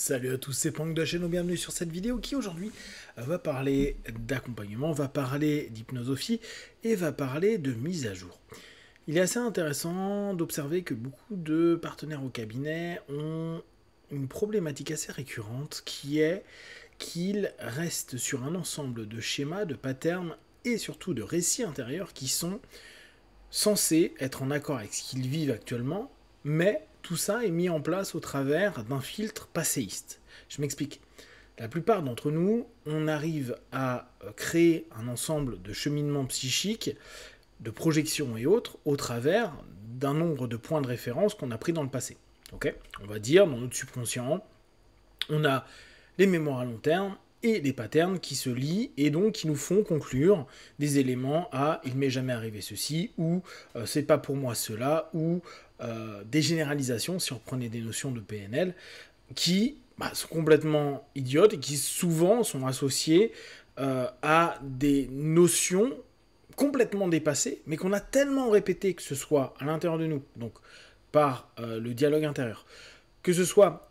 Salut à tous, c'est Pank de la chaîne, bienvenue sur cette vidéo qui aujourd'hui va parler d'accompagnement, va parler d'hypnosophie et va parler de mise à jour. Il est assez intéressant d'observer que beaucoup de partenaires au cabinet ont une problématique assez récurrente qui est qu'ils restent sur un ensemble de schémas, de patterns et surtout de récits intérieurs qui sont censés être en accord avec ce qu'ils vivent actuellement, mais tout ça est mis en place au travers d'un filtre passéiste. Je m'explique. La plupart d'entre nous, on arrive à créer un ensemble de cheminements psychiques, de projections et autres, au travers d'un nombre de points de référence qu'on a pris dans le passé. Okay, on va dire, dans notre subconscient, on a les mémoires à long terme et les patterns qui se lient et donc qui nous font conclure des éléments à « il m'est jamais arrivé ceci » ou « c'est pas pour moi cela » ou des généralisations, si on reprenait des notions de PNL, qui sont complètement idiotes et qui souvent sont associées à des notions complètement dépassées, mais qu'on a tellement répété, que ce soit à l'intérieur de nous, donc par le dialogue intérieur, que ce soit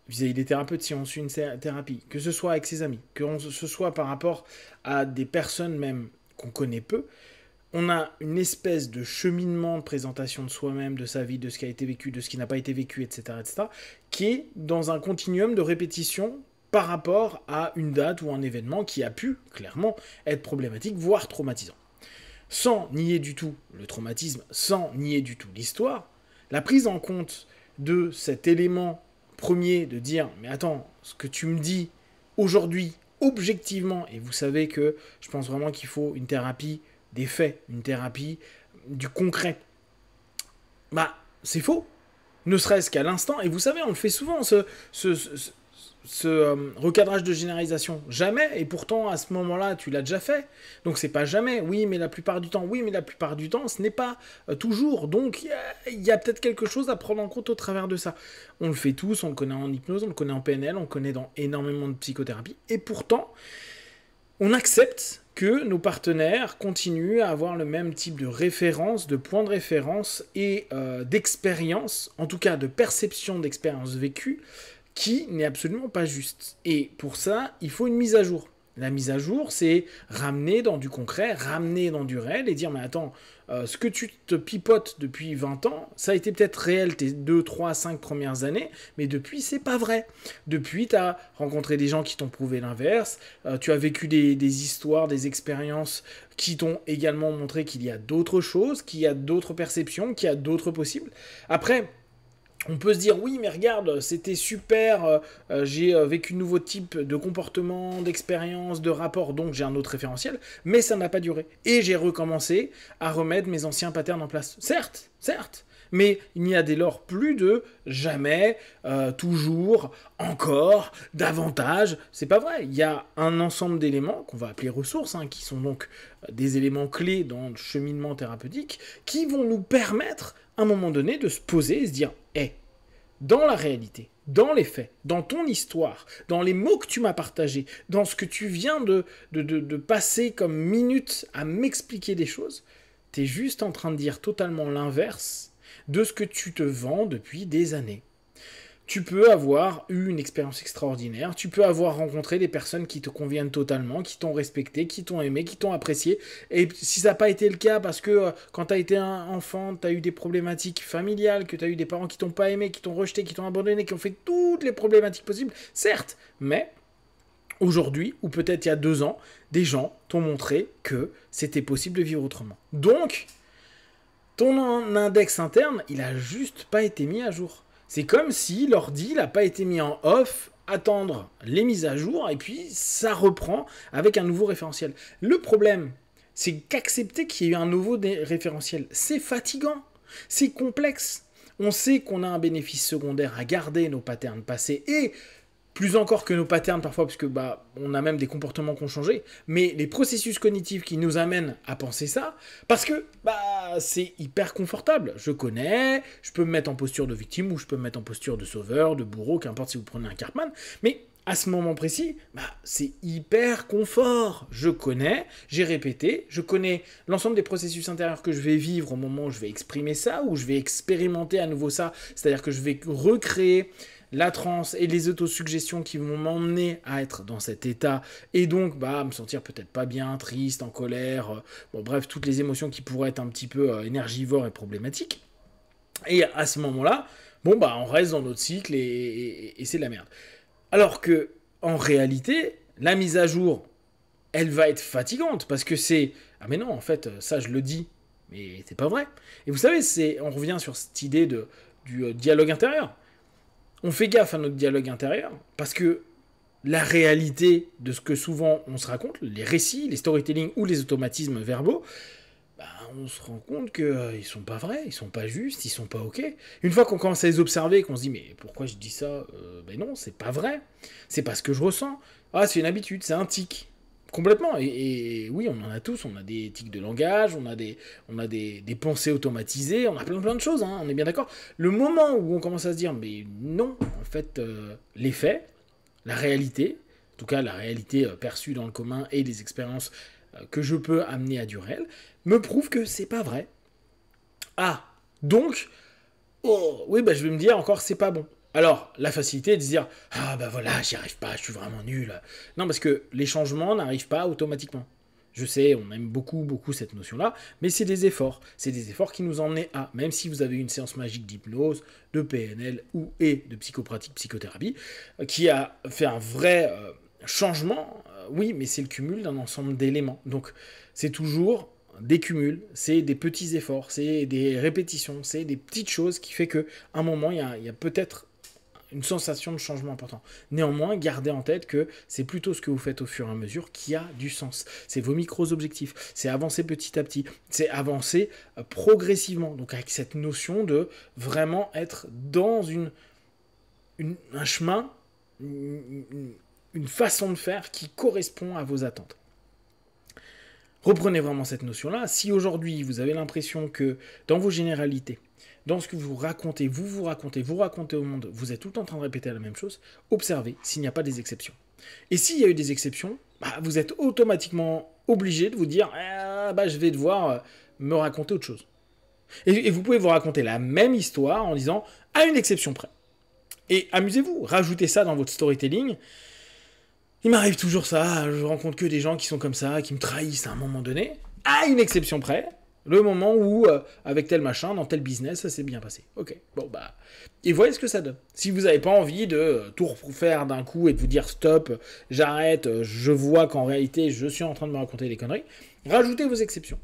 vis-à-vis des thérapeutes si on suit une thérapie, que ce soit avec ses amis, que ce soit par rapport à des personnes même qu'on connaît peu, on a une espèce de cheminement de présentation de soi-même, de sa vie, de ce qui a été vécu, de ce qui n'a pas été vécu, etc., qui est dans un continuum de répétition par rapport à une date ou un événement qui a pu, clairement, être problématique, voire traumatisant. Sans nier du tout le traumatisme, sans nier du tout l'histoire, la prise en compte de cet élément premier de dire « mais attends, ce que tu me dis aujourd'hui, objectivement, et vous savez que je pense vraiment qu'il faut une thérapie des faits, une thérapie du concret. » C'est faux. Ne serait-ce qu'à l'instant, et vous savez, on le fait souvent, ce recadrage de généralisation. Jamais, et pourtant, à ce moment-là, tu l'as déjà fait. Donc, c'est pas jamais. Oui, mais la plupart du temps. Oui, mais la plupart du temps, ce n'est pas toujours. Donc, il y a peut-être quelque chose à prendre en compte au travers de ça. On le fait tous, on le connaît en hypnose, on le connaît en PNL, on le connaît dans énormément de psychothérapie. Et pourtant, on accepte que nos partenaires continuent à avoir le même type de référence, de point de référence et d'expérience, en tout cas de perception d'expérience vécue, qui n'est absolument pas juste. Et pour ça, il faut une mise à jour. La mise à jour, c'est ramener dans du concret, ramener dans du réel et dire « mais attends, ce que tu te pipotes depuis 20 ans, ça a été peut-être réel tes 2, 3, 5 premières années, mais depuis, c'est pas vrai. Depuis, tu as rencontré des gens qui t'ont prouvé l'inverse, tu as vécu des histoires, des expériences qui t'ont également montré qu'il y a d'autres choses, qu'il y a d'autres perceptions, qu'il y a d'autres possibles. » Après, on peut se dire, oui, mais regarde, c'était super, j'ai vécu de nouveaux types de comportements, d'expériences, de rapports, donc j'ai un autre référentiel, mais ça n'a pas duré. Et j'ai recommencé à remettre mes anciens patterns en place. Certes, mais il n'y a dès lors plus de jamais, toujours, encore, davantage. C'est pas vrai. Il y a un ensemble d'éléments qu'on va appeler ressources, qui sont donc des éléments clés dans le cheminement thérapeutique, qui vont nous permettre, à un moment donné, de se poser et se dire, dans la réalité, dans les faits, dans ton histoire, dans les mots que tu m'as partagés, dans ce que tu viens de passer comme minutes à m'expliquer des choses, tu es juste en train de dire totalement l'inverse de ce que tu te vends depuis des années. Tu peux avoir eu une expérience extraordinaire, tu peux avoir rencontré des personnes qui te conviennent totalement, qui t'ont respecté, qui t'ont aimé, qui t'ont apprécié. Et si ça n'a pas été le cas parce que quand tu as été un enfant, tu as eu des problématiques familiales, que tu as eu des parents qui t'ont pas aimé, qui t'ont rejeté, qui t'ont abandonné, qui ont fait toutes les problématiques possibles, certes, mais aujourd'hui, ou peut-être il y a 2 ans, des gens t'ont montré que c'était possible de vivre autrement. Donc, ton index interne, il a juste pas été mis à jour. C'est comme si l'ordi n'a pas été mis en off, attendre les mises à jour, et puis ça reprend avec un nouveau référentiel. Le problème, c'est qu'accepter qu'il y ait eu un nouveau référentiel, c'est fatigant, c'est complexe. On sait qu'on a un bénéfice secondaire à garder nos patterns passés, et plus encore que nos patterns parfois, parce que on a même des comportements qui ont changé, mais les processus cognitifs qui nous amènent à penser ça, parce que c'est hyper confortable. Je connais, je peux me mettre en posture de victime, ou je peux me mettre en posture de sauveur, de bourreau, qu'importe si vous prenez un Cartman, mais à ce moment précis, c'est hyper confort. Je connais, j'ai répété, je connais l'ensemble des processus intérieurs que je vais vivre au moment où je vais exprimer ça, où je vais expérimenter à nouveau ça, c'est-à-dire que je vais recréer la transe et les autosuggestions qui vont m'emmener à être dans cet état et donc me sentir peut-être pas bien, triste, en colère, bon bref, toutes les émotions qui pourraient être un petit peu énergivores et problématiques. Et à ce moment-là, on reste dans notre cycle et c'est de la merde. Alors que, en réalité, la mise à jour, elle va être fatigante parce que c'est... Ah mais non, en fait, ça je le dis, mais c'est pas vrai. Et vous savez, on revient sur cette idée du dialogue intérieur. On fait gaffe à notre dialogue intérieur parce que la réalité de ce que souvent on se raconte, les récits, les storytelling ou les automatismes verbaux, on se rend compte qu'ils sont pas vrais, ils sont pas justes, ils sont pas ok. Une fois qu'on commence à les observer, qu'on se dit mais pourquoi je dis ça, non, c'est pas vrai, c'est pas ce que je ressens. Ah, c'est une habitude, c'est un tic. Complètement. Et oui, on en a tous. On a des tics de langage, on a des pensées automatisées, on a plein de choses, on est bien d'accord. Le moment où on commence à se dire, mais non, en fait, les faits, la réalité, en tout cas la réalité perçue dans le commun et les expériences que je peux amener à du réel, me prouvent que c'est pas vrai. Ah, donc, oui, je vais me dire encore, c'est pas bon. Alors, la facilité est de se dire « Ah, voilà, j'y arrive pas, je suis vraiment nul. » Non, parce que les changements n'arrivent pas automatiquement. Je sais, on aime beaucoup cette notion-là, mais c'est des efforts. C'est des efforts qui nous emmènent à, même si vous avez une séance magique d'hypnose, de PNL et de psychopratique, psychothérapie, qui a fait un vrai changement, oui, mais c'est le cumul d'un ensemble d'éléments. Donc, c'est toujours des cumuls, c'est des petits efforts, c'est des répétitions, c'est des petites choses qui fait qu'à un moment, il y a peut-être une sensation de changement important. Néanmoins, gardez en tête que c'est plutôt ce que vous faites au fur et à mesure qui a du sens. C'est vos micros-objectifs, c'est avancer petit à petit, c'est avancer progressivement. Donc avec cette notion de vraiment être dans un chemin, une façon de faire qui correspond à vos attentes. Reprenez vraiment cette notion-là. Si aujourd'hui, vous avez l'impression que dans vos généralités, dans ce que vous racontez, vous racontez au monde, vous êtes tout le temps en train de répéter la même chose, observez s'il n'y a pas des exceptions. Et s'il y a eu des exceptions, vous êtes automatiquement obligé de vous dire je vais devoir me raconter autre chose. Et vous pouvez vous raconter la même histoire en disant à une exception près. Et amusez-vous, rajoutez ça dans votre storytelling. Il m'arrive toujours ça, je rencontre que des gens qui sont comme ça, qui me trahissent à un moment donné, à une exception près. Le moment où, avec tel machin, dans tel business, ça s'est bien passé. Ok, et voyez ce que ça donne. Si vous n'avez pas envie de tout refaire d'un coup et de vous dire stop, j'arrête, je vois qu'en réalité, je suis en train de me raconter des conneries, rajoutez vos exceptions.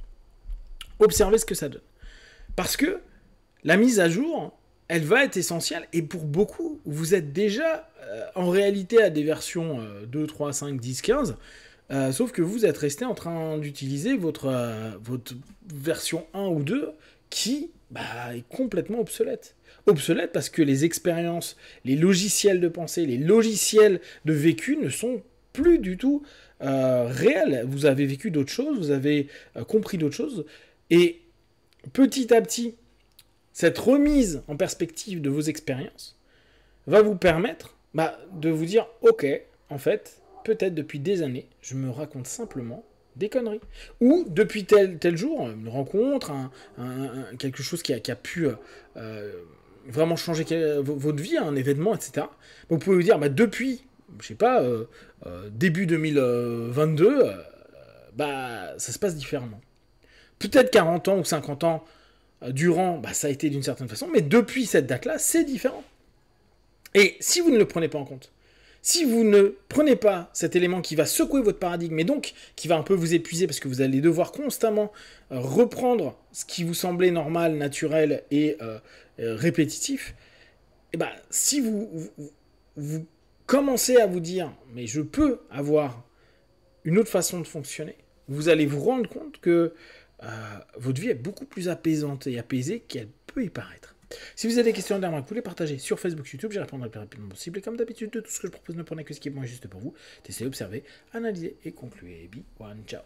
Observez ce que ça donne. Parce que la mise à jour, elle va être essentielle. Et pour beaucoup, vous êtes déjà, en réalité, à des versions 2, 3, 5, 10, 15... sauf que vous êtes resté en train d'utiliser votre version 1 ou 2 qui est complètement obsolète. Obsolète parce que les expériences, les logiciels de pensée, les logiciels de vécu ne sont plus du tout réels. Vous avez vécu d'autres choses, vous avez compris d'autres choses. Et petit à petit, cette remise en perspective de vos expériences va vous permettre de vous dire « Ok, en fait... » peut-être depuis des années, je me raconte simplement des conneries. Ou depuis tel jour, une rencontre, quelque chose qui a pu vraiment changer votre vie, un événement, etc. Vous pouvez vous dire, depuis, je sais pas, début 2022, ça se passe différemment. Peut-être 40 ans ou 50 ans durant, ça a été d'une certaine façon, mais depuis cette date-là, c'est différent. Et si vous ne le prenez pas en compte, si vous ne prenez pas cet élément qui va secouer votre paradigme et donc qui va un peu vous épuiser parce que vous allez devoir constamment reprendre ce qui vous semblait normal, naturel et répétitif, si vous commencez à vous dire « mais je peux avoir une autre façon de fonctionner », vous allez vous rendre compte que votre vie est beaucoup plus apaisante et apaisée qu'elle peut y paraître. Si vous avez des questions dernières, vous pouvez les partager sur Facebook, YouTube, j'y répondrai le plus rapidement possible. Et comme d'habitude, de tout ce que je propose, ne prenez que ce qui est bon et juste pour vous. Testez, observez, analysez et concluez. Be one, ciao.